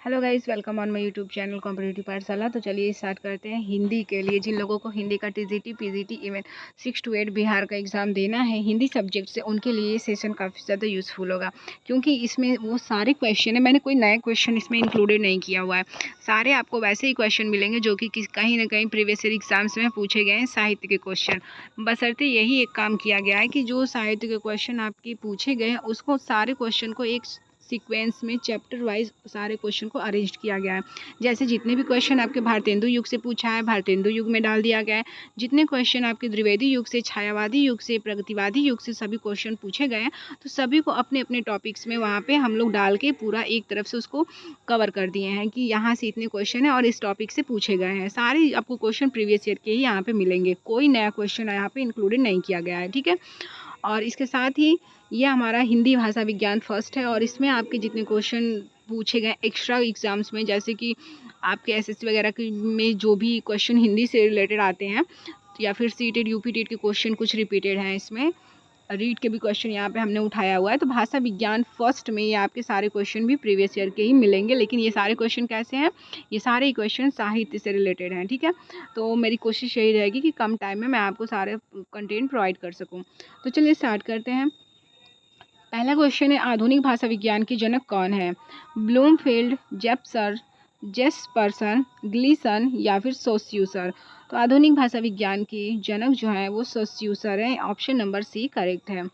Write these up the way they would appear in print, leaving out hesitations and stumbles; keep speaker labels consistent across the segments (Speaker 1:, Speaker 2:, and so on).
Speaker 1: Hello guys, welcome on my YouTube channel competitive पाठशाला। तो चलिए स्टार्ट करते हैं। हिंदी के लिए जिन लोगों को हिंदी का TGT PGT even 6 to 8 Bihar का एग्ज़ाम देना है हिंदी सब्जेक्ट से, उनके लिए ये सेशन काफ़ी ज़्यादा यूज़फुल होगा, क्योंकि इसमें वो सारे क्वेश्चन है। मैंने कोई नए क्वेश्चन इसमें इंक्लूडेड नहीं किया हुआ है। सारे आपको वैसे ही क्वेश्चन मिलेंगे जो कि कहीं ना कहीं प्रीवियस ईयर एग्जाम्स में पूछे गए हैं, साहित्य के क्वेश्चन। बशर्ते यही एक काम किया गया है कि जो साहित्य के क्वेश्चन आपके पूछे गए हैं उसको सारे क्वेश्चन को एक सीक्वेंस में चैप्टर वाइज सारे क्वेश्चन को अरेंज किया गया है। जैसे जितने भी क्वेश्चन आपके भारतेंदु युग से पूछा है, भारतेंदु युग में डाल दिया गया है। जितने क्वेश्चन आपके द्विवेदी युग से, छायावादी युग से, प्रगतिवादी युग से सभी क्वेश्चन पूछे गए हैं, तो सभी को अपने अपने टॉपिक्स में वहाँ पे हम लोग डाल के पूरा एक तरफ से उसको कवर कर दिए हैं कि यहाँ से इतने क्वेश्चन है और इस टॉपिक से पूछे गए हैं। सारे आपको क्वेश्चन प्रीवियस ईयर के ही यहाँ पे मिलेंगे, कोई नया क्वेश्चन यहाँ पे इंक्लूडेड नहीं किया गया है, ठीक है। और इसके साथ ही ये हमारा हिंदी भाषा विज्ञान फर्स्ट है, और इसमें आपके जितने क्वेश्चन पूछे गए एक्स्ट्रा एग्जाम्स में, जैसे कि आपके एसएससी वगैरह में जो भी क्वेश्चन हिंदी से रिलेटेड आते हैं, या फिर सीटेड यूपी टेट के क्वेश्चन कुछ रिपीटेड हैं, इसमें रीड के भी क्वेश्चन यहाँ पे हमने उठाया हुआ है। तो भाषा विज्ञान फर्स्ट में ये आपके सारे क्वेश्चन भी प्रीवियस ईयर के ही मिलेंगे, लेकिन ये सारे क्वेश्चन कैसे हैं, ये सारे क्वेश्चन साहित्य से रिलेटेड हैं, ठीक है। तो मेरी कोशिश यही रहेगी कि कम टाइम में मैं आपको सारे कंटेंट प्रोवाइड कर सकूँ। तो चलिए स्टार्ट करते हैं। पहला क्वेश्चन है, आधुनिक भाषा विज्ञान के जनक कौन है? ब्लूमफील्ड, जेप्सर, जेस्पर्सन, ग्लीसन या फिर सोस्यूसर? तो आधुनिक भाषा विज्ञान के जनक जो है वो सोस्यूसर है। ऑप्शन नंबर सी करेक्ट है।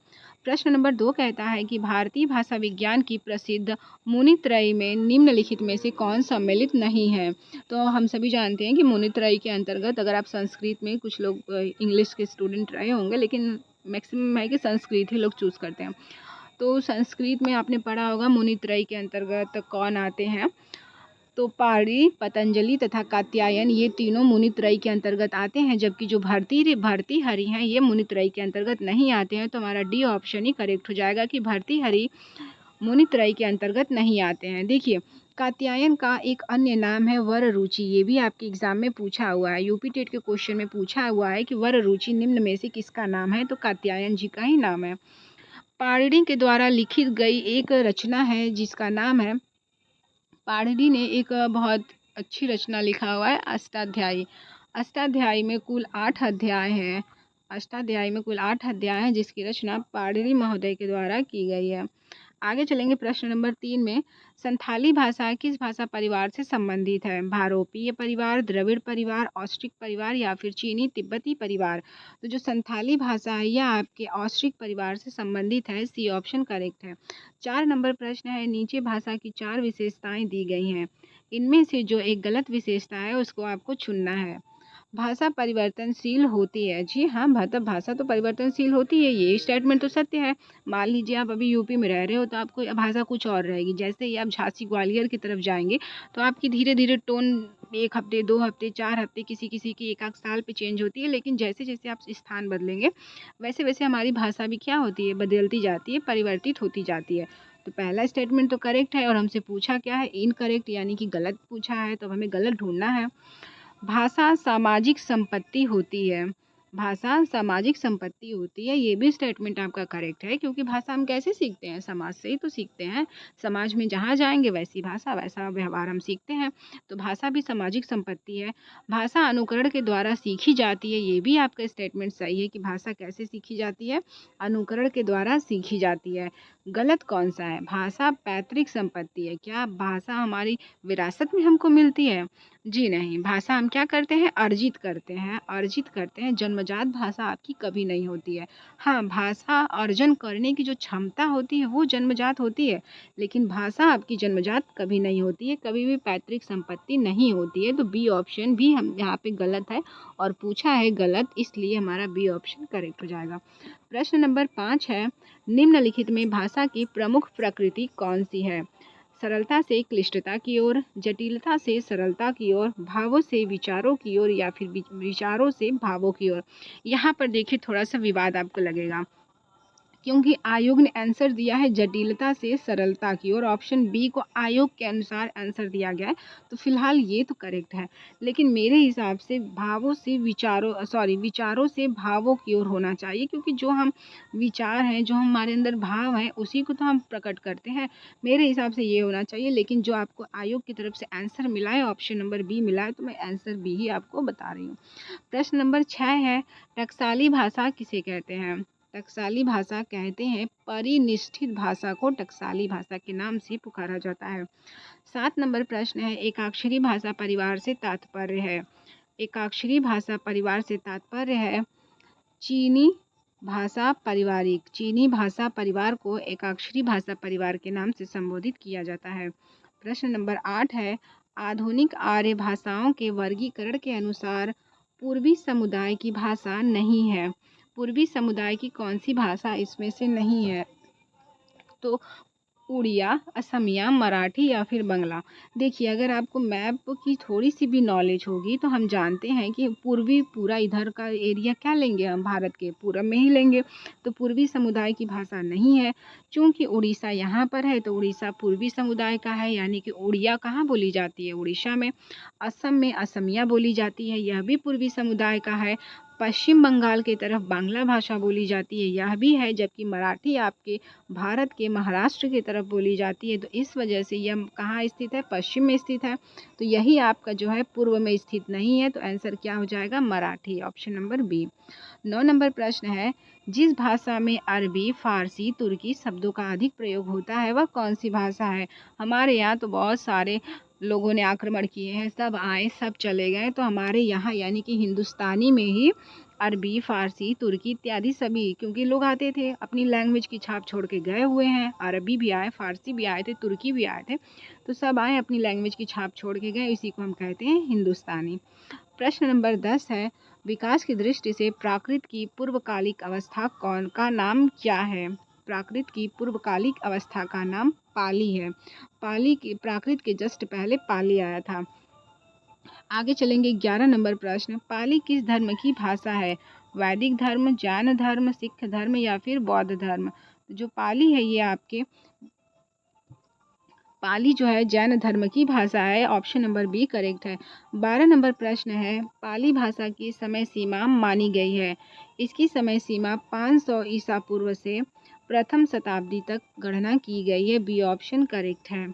Speaker 1: प्रश्न नंबर 2 कहता है कि भारतीय भाषा विज्ञान की प्रसिद्ध मुनित्रयी में निम्नलिखित में से कौन सम्मिलित नहीं है? तो हम सभी जानते हैं कि मुनित्रयी के अंतर्गत, अगर आप संस्कृत में, कुछ लोग इंग्लिश के स्टूडेंट रहे होंगे, लेकिन मैक्सिमम है कि संस्कृत ही लोग चूज़ करते हैं। तो संस्कृत में आपने पढ़ा होगा मुनित्रयी के अंतर्गत कौन आते हैं? तो पाणि, पतंजलि तथा कात्यायन ये तीनों मुनित्रयी के अंतर्गत आते हैं, जबकि जो भर्तृहरि हैं ये मुनित्रयी के अंतर्गत नहीं आते हैं। तो हमारा डी ऑप्शन ही करेक्ट हो जाएगा कि भर्तृहरि मुनित्रयी के अंतर्गत नहीं आते हैं। देखिए, कात्यायन का एक अन्य नाम है वर रुचि। ये भी आपके एग्जाम में पूछा हुआ है, यूपी टेट के क्वेश्चन में पूछा हुआ है कि वर रुचि निम्न में से किसका नाम है? तो कात्यायन जी का ही नाम है। पाणिनि के द्वारा लिखित गई एक रचना है जिसका नाम है, पाणिनि ने एक बहुत अच्छी रचना लिखा हुआ है, अष्टाध्यायी। अष्टाध्यायी में कुल 8 अध्याय हैं। अष्टाध्यायी में कुल 8 अध्याय हैं जिसकी रचना पाणिनि महोदय के द्वारा की गई है। आगे चलेंगे प्रश्न नंबर 3 में। संथाली भाषा किस भाषा परिवार से संबंधित है? भारोपीय परिवार, द्रविड़ परिवार, ऑस्ट्रिक परिवार या फिर चीनी तिब्बती परिवार? तो जो संथाली भाषा है यह आपके ऑस्ट्रिक परिवार से संबंधित है। सी ऑप्शन करेक्ट है। 4 नंबर प्रश्न है, नीचे भाषा की 4 विशेषताएं दी गई हैं, इनमें से जो एक गलत विशेषता है उसको आपको चुनना है। भाषा परिवर्तनशील होती है। जी हाँ, भाषा तो परिवर्तनशील होती है, ये स्टेटमेंट तो सत्य है। मान लीजिए आप अभी यूपी में रह रहे हो तो आपको भाषा कुछ और रहेगी, जैसे ही आप झांसी ग्वालियर की तरफ जाएंगे तो आपकी धीरे धीरे टोन 1 हफ्ते, 2 हफ्ते, 4 हफ्ते, किसी किसी की 1 साल पे चेंज होती है। लेकिन जैसे जैसे आप स्थान बदलेंगे वैसे वैसे हमारी भाषा भी क्या होती है, बदलती जाती है, परिवर्तित होती जाती है। तो पहला स्टेटमेंट तो करेक्ट है, और हमसे पूछा क्या है, इनकरेक्ट यानी कि गलत पूछा है, तो हमें गलत ढूंढना है। भाषा सामाजिक संपत्ति होती है। भाषा सामाजिक संपत्ति होती है, ये भी स्टेटमेंट आपका करेक्ट है, क्योंकि भाषा हम कैसे सीखते हैं? समाज से ही तो सीखते हैं। समाज में जहाँ जाएंगे वैसी भाषा, वैसा व्यवहार हम सीखते हैं। तो भाषा भी सामाजिक संपत्ति है। भाषा अनुकरण के द्वारा सीखी जाती है, ये भी आपका स्टेटमेंट सही है कि भाषा कैसे सीखी जाती है? अनुकरण के द्वारा सीखी जाती है। गलत कौन सा है? भाषा पैतृक संपत्ति है। क्या भाषा हमारी विरासत में हमको मिलती है? जी नहीं, भाषा हम क्या करते हैं? अर्जित करते हैं, अर्जित करते हैं। जन्मजात भाषा आपकी कभी नहीं होती है। हाँ, भाषा अर्जन करने की जो क्षमता होती है वो जन्मजात होती है, लेकिन भाषा आपकी जन्मजात कभी नहीं होती है, कभी भी पैतृक संपत्ति नहीं होती है। तो बी ऑप्शन भी हम यहाँ पे गलत है, और पूछा है गलत, इसलिए हमारा बी ऑप्शन करेक्ट हो जाएगा। प्रश्न नंबर 5 है, निम्नलिखित में भाषा की प्रमुख प्रकृति कौन सी है? सरलता से क्लिष्टता की ओर, जटिलता से सरलता की ओर, भावों से विचारों की ओर या फिर विचारों से भावों की ओर? यहाँ पर देखिए थोड़ा सा विवाद आपको लगेगा, क्योंकि आयोग ने आंसर दिया है जटिलता से सरलता की और ऑप्शन बी को आयोग के अनुसार आंसर दिया गया है, तो फिलहाल ये तो करेक्ट है। लेकिन मेरे हिसाब से विचारों से भावों की ओर होना चाहिए, क्योंकि जो हम विचार हैं, जो हमारे अंदर भाव हैं, उसी को तो हम प्रकट करते हैं। मेरे हिसाब से ये होना चाहिए, लेकिन जो आपको आयोग की तरफ से आंसर मिला है ऑप्शन नंबर बी मिला है, तो मैं आंसर बी ही आपको बता रही हूँ। प्रश्न नंबर 6 है, टकसाली भाषा किसे कहते हैं? टकसाली भाषा कहते हैं परिनिष्ठित भाषा को टकसाली भाषा के नाम से पुकारा जाता है। 7 नंबर प्रश्न है, एकाक्षरी भाषा परिवार से तात्पर्य है। एकाक्षरी भाषा परिवार से तात्पर्य है चीनी भाषा पारिवारिक। चीनी भाषा परिवार को एकाक्षरी भाषा परिवार के नाम से संबोधित किया जाता है। प्रश्न नंबर 8 है, आधुनिक आर्य भाषाओं के वर्गीकरण के अनुसार पूर्वी समुदाय की भाषा नहीं है। पूर्वी समुदाय की कौन सी भाषा इसमें से नहीं है? तो उड़िया, असमिया, मराठी या फिर बंगला। देखिए, अगर आपको मैप की थोड़ी सी भी नॉलेज होगी तो हम जानते हैं कि पूरा इधर का एरिया क्या लेंगे, हम भारत के पूरब में ही लेंगे। तो पूर्वी समुदाय की भाषा नहीं है। चूंकि उड़ीसा यहाँ पर है तो उड़ीसा पूर्वी समुदाय का है, यानी कि उड़िया कहाँ बोली जाती है? उड़ीसा में। असम में असमिया बोली जाती है, यह भी पूर्वी समुदाय का है। पश्चिम बंगाल की तरफ बांग्ला भाषा बोली जाती है, यह भी है। जबकि मराठी आपके भारत के महाराष्ट्र की तरफ बोली जाती है, तो इस वजह से यह कहाँ स्थित है? पश्चिम में स्थित है। तो यही आपका जो है पूर्व में स्थित नहीं है, तो आंसर क्या हो जाएगा? Marathi, option number B. 9 number प्रश्न है, जिस भाषा में अरबी, फारसी, तुर्की शब्दों का अधिक प्रयोग होता है वह कौन सी भाषा है? हमारे यहाँ तो बहुत सारे लोगों ने आक्रमण किए हैं, सब आए सब चले गए, तो हमारे यहाँ यानी कि हिंदुस्तानी में ही अरबी, फारसी, तुर्की इत्यादि सभी, क्योंकि लोग आते थे अपनी लैंग्वेज की छाप छोड़ के गए हुए हैं। अरबी भी आए, फारसी भी आए थे, तुर्की भी आए थे, तो सब आए अपनी लैंग्वेज की छाप छोड़ के गए, इसी को हम कहते हैं हिंदुस्तानी। प्रश्न नंबर 10 है, विकास की दृष्टि से प्राकृत की पूर्वकालिक अवस्था का नाम क्या है? प्राकृत की पूर्वकालिक अवस्था का नाम पाली है। प्राकृत के जस्ट पहले पाली आया था। आगे चलेंगे 11 नंबर प्रश्न, पाली किस धर्म की भाषा है? वैदिक धर्म, जैन धर्म, सिख धर्म या फिर बौद्ध धर्म? जो पाली है ये आपके पाली जो है जैन धर्म की भाषा है, ऑप्शन नंबर बी करेक्ट है। 12 नंबर प्रश्न है, पाली भाषा की समय सीमा मानी गई है। इसकी समय सीमा 500 ईसा पूर्व से प्रथम शताब्दी तक गणना की गई है, बी ऑप्शन करेक्ट है।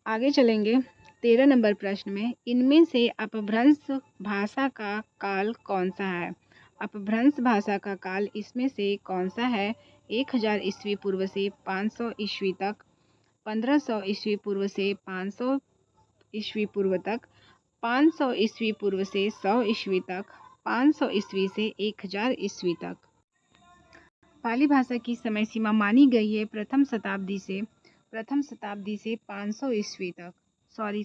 Speaker 1: आगे चलेंगे 13 नंबर प्रश्न में, इनमें से अपभ्रंश भाषा का काल कौन सा है? अपभ्रंश भाषा का काल इसमें से कौन सा है? 1000 ईस्वी पूर्व से 500 ईस्वी तक, 1500 ईस्वी पूर्व से 500 ईस्वी पूर्व तक, 500 ईस्वी पूर्व से 100 ईस्वी तक, 500 ईस्वी से 1000 ईस्वी तक। पाली भाषा की समय सीमा मानी गई है प्रथम शताब्दी से 500 ईस्वी तक। सॉरी।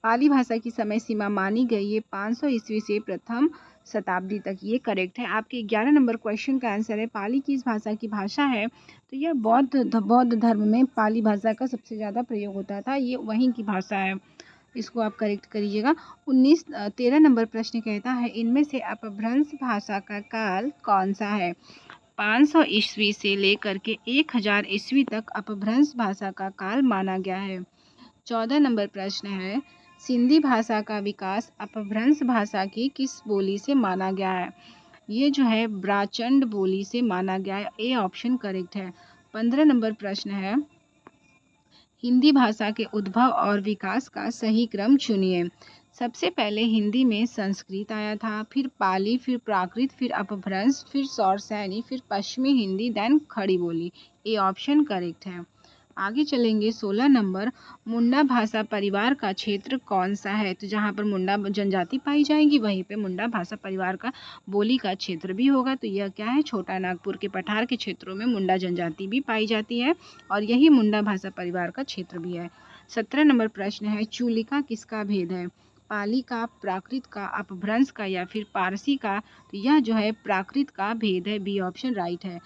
Speaker 1: पाली भाषा की समय सीमा मानी गई है 500 ईस्वी से प्रथम शताब्दी तक, ये करेक्ट है। आपके 11 नंबर क्वेश्चन का आंसर है, पाली किस भाषा की भाषा है? तो यह बौद्ध धर्म में पाली भाषा का सबसे ज़्यादा प्रयोग होता था, ये वहीं की भाषा है, इसको आप करेक्ट करिएगा। 13 नंबर प्रश्न कहता है, इनमें से अपभ्रंश भाषा का काल कौन सा है? 500 ईस्वी से लेकर के 1000 ईस्वी तक अपभ्रंश भाषा का काल माना गया है। 14 नंबर प्रश्न है, सिंधी भाषा का विकास अपभ्रंश भाषा की किस बोली से माना गया है? ये जो है ब्राचंड बोली से माना गया है, ए ऑप्शन करेक्ट है। 15 नंबर प्रश्न है, हिंदी भाषा के उद्भव और विकास का सही क्रम चुनिए। सबसे पहले हिंदी में संस्कृत आया था, फिर पाली, फिर प्राकृत, फिर अपभ्रंश, फिर सौरसैनी, फिर पश्चिमी हिंदी, देन खड़ी बोली, ए ऑप्शन करेक्ट है। आगे चलेंगे 16 नंबर, मुंडा भाषा परिवार का क्षेत्र कौन सा है? तो जहाँ पर मुंडा जनजाति पाई जाएगी वहीं पे मुंडा भाषा परिवार का बोली का क्षेत्र भी होगा, तो यह क्या है? छोटा नागपुर के पठार के क्षेत्रों में मुंडा जनजाति भी पाई जाती है और यही मुंडा भाषा परिवार का क्षेत्र भी है। 17 नंबर प्रश्न है, चूलिका किसका भेद है? पाली का, प्राकृत का, अपभ्रंश का या फिर पारसी का? तो यह जो है प्राकृत का भेद है, बी ऑप्शन राइट है।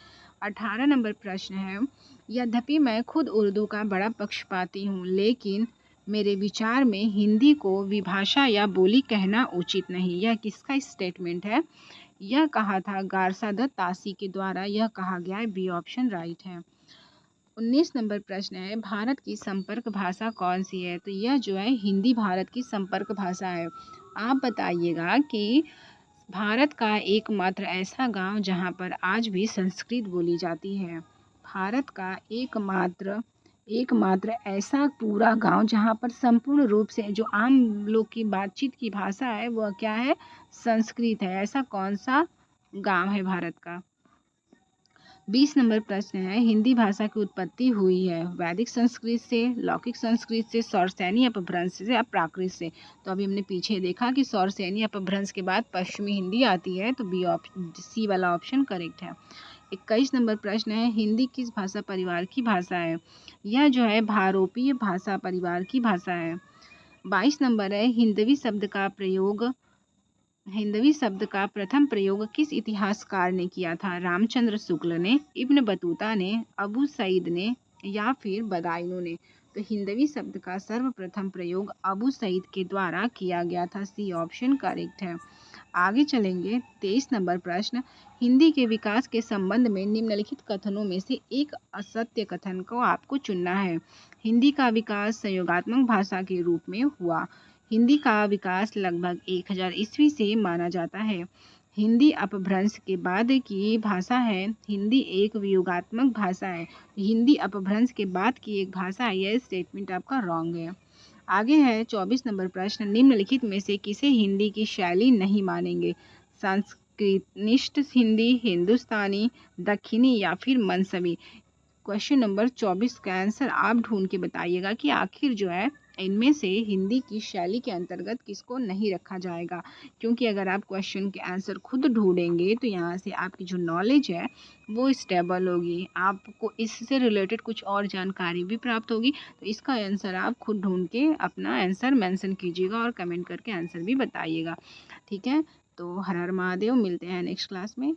Speaker 1: 18 नंबर प्रश्न है, यद्यपि मैं खुद उर्दू का बड़ा पक्षपाती हूँ, लेकिन मेरे विचार में हिंदी को विभाषा या बोली कहना उचित नहीं। यह किसका स्टेटमेंट है? यह कहा था गारसा द तासी के द्वारा। यह कहा गया है, बी ऑप्शन राइट है। 19 नंबर प्रश्न है, भारत की संपर्क भाषा कौन सी है? तो यह जो है हिंदी भारत की संपर्क भाषा है। आप बताइएगा कि भारत का एकमात्र ऐसा गांव जहां पर आज भी संस्कृत बोली जाती है। भारत का एकमात्र एकमात्र ऐसा पूरा गांव जहां पर संपूर्ण रूप से जो आम लोग की बातचीत की भाषा है वह क्या है? संस्कृत है। ऐसा कौन सा गांव है भारत का? 20 नंबर प्रश्न है, हिंदी भाषा की उत्पत्ति हुई है वैदिक संस्कृत से, लौकिक संस्कृत से, सौरसैनी अपभ्रंश से या प्राकृत से? तो अभी हमने पीछे देखा कि सौरसैनी अपभ्रंश के बाद पश्चिमी हिंदी आती है, तो बी ऑप्शन, सी वाला ऑप्शन करेक्ट है। 21 नंबर प्रश्न है, हिंदी किस भाषा परिवार की भाषा है? यह जो है भारोपीय भाषा परिवार की भाषा है। 22 नंबर है, हिंदवी शब्द का प्रथम प्रयोग किस इतिहासकार ने किया था? रामचंद्र शुक्ल ने, इब्न बतूता ने, अबू सईद ने या फिर बदायूं ने? तो हिंदवी शब्द का सर्वप्रथम प्रयोग अबू सईद के द्वारा किया गया था, सी ऑप्शन करेक्ट है। आगे चलेंगे, 23 नंबर प्रश्न, हिंदी के विकास के संबंध में निम्नलिखित कथनों में से एक असत्य कथन को आपको चुनना है। हिंदी का विकास संयोगात्मक भाषा के रूप में हुआ। हिंदी का विकास लगभग 1000 ईस्वी से माना जाता है। हिंदी अपभ्रंश के बाद की भाषा है। हिंदी एक वियोगात्मक भाषा है। हिंदी अपभ्रंश के बाद की एक भाषा है। यह स्टेटमेंट आपका रॉन्ग है। आगे है 24 नंबर प्रश्न, निम्नलिखित में से किसे हिंदी की शैली नहीं मानेंगे? संस्कृतनिष्ठ हिंदी, हिंदुस्तानी, दक्षिणी या फिर मनसवी? क्वेश्चन नंबर 24 का आंसर आप ढूंढ के बताइएगा कि आखिर जो है इनमें से हिंदी की शैली के अंतर्गत किसको नहीं रखा जाएगा। क्योंकि अगर आप क्वेश्चन के आंसर खुद ढूंढेंगे तो यहाँ से आपकी जो नॉलेज है वो स्टेबल होगी, आपको इससे रिलेटेड कुछ और जानकारी भी प्राप्त होगी। तो इसका आंसर आप खुद ढूंढ के अपना आंसर मेंशन कीजिएगा और कमेंट करके आंसर भी बताइएगा। ठीक है, तो हर हर महादेव, मिलते हैं नेक्स्ट क्लास में।